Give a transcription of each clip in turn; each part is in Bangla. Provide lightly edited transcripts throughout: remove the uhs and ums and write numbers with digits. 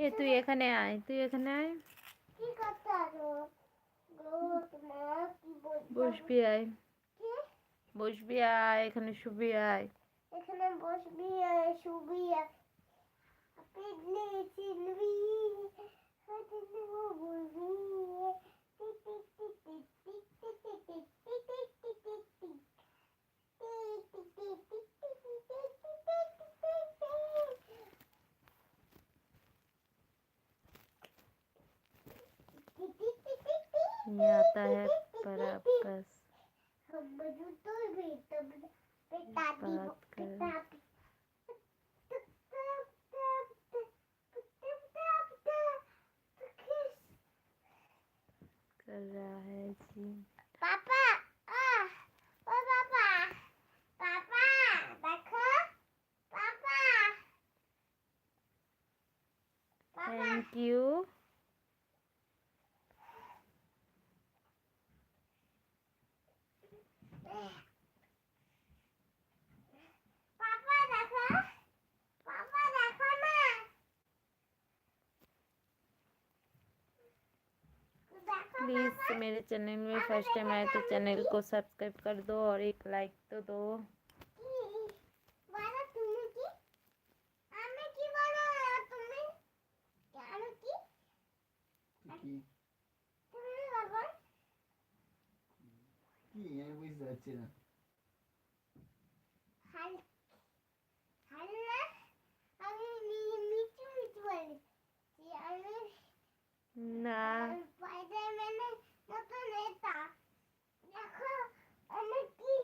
এ তুই এখানে আয়, তুই এখানে আয়। বসবি আয়, বসবি আয়, এখানে শুবি আয়। এখানে বসবি আয়, শুবি আয়। পিছলে চিনবি ये आता है परापस बात कर रहा है जी। पापा ओ पापा पापा देखो पापा थैंक यू। पापा देखो ना प्लीज़ मेरे चैनल में फर्स्ट टाइम आए तो चैनल को सब्सक्राइब कर दो और एक लाइक तो दो। না স্পাইডারম্যানের মতো নেতা দেখো আমি কি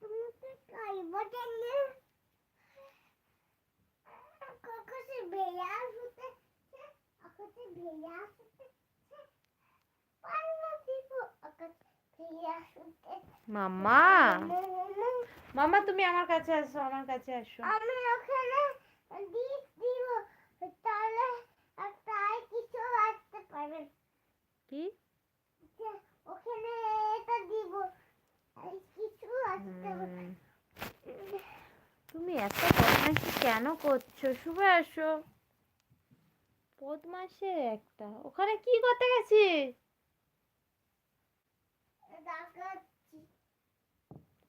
তুমি তো কাই বটন নে কোকোসে বেয়ার হতে আকাশে বেয়ার হতে পারলো দিব আকাশে বেয়ার হতে মাম্মা মাম্মা তুমি আমার কাছে আসো, আমার কাছে আসো। আমি ওখানে দিব তাহলে তাই কিছু আসতে পারবে কি ওখানে এটা দিব কিছু আসতে পারবে তুমি এত বদমাইশি কেন করছো? শুভে আসো। বদমাইশে একটা। ওখানে কি করতে গেছিস?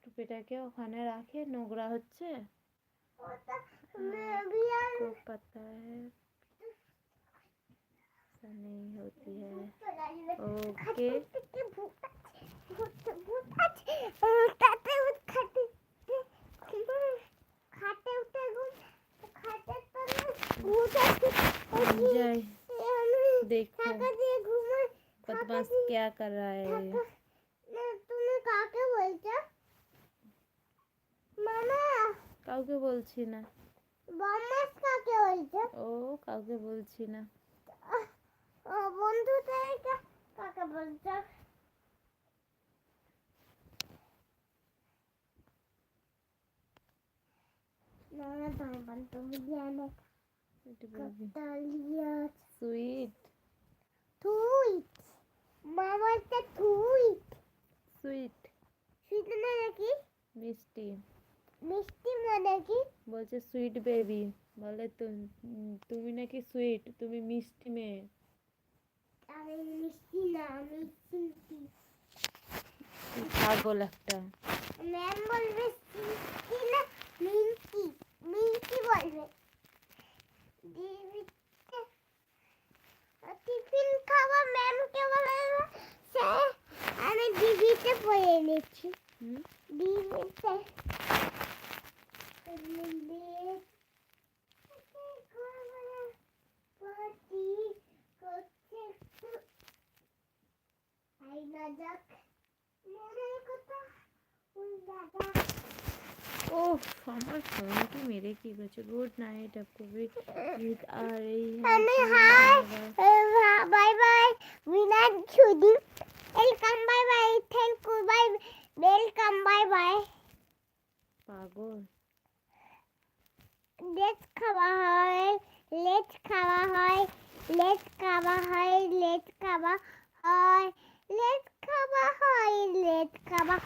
টুপিটাকে ওখানে রাখে, নোংরা হচ্ছে। को पता है ऐसा नहीं होती है। ओके जय देखो बदमाश क्या कर रहा है। তুমি কাকে বলছো মামা? কাউকে বলছি না। বদমাশ কাকে বলছো? ও কাউকে বলছি না। ও বন্ধুদেরকে কাকে বলছো? না ভাইবান তুমি জানো কাটালিয়া সুইট সুইট মামাটা সুইট সুইট সুইট না নাকি মিষ্টি মিষ্টি মানে কি? বলছে সুইট বেবি। বলে তুমি নাকি সুইট, তুমি মিষ্টি মেয়ে। আমি মিষ্টি না, আমি সুইটি। পাগল একটা। ম্যাম বলবে সুইটি না মিষ্টি, মিষ্টি বলবে। টিফিন খাওয়া ম্যামকে বলবে স্যার আমি ডিবিতে পড়ে এনেছি। ডিবিতে ओह আমার ফোন কি মেরে কি গেছে। গুড নাইট आपको भी नींद आ रही है। हाय बाय बाय विनाट छुदी welcome bye bye thank you bye welcome bye bye পাগল। लेट्स खावा হয় लेट्स खावा হয় लेट्स खावा হয় लेट्स खावा হয় लेट्स खावा হয় लेट्स खावा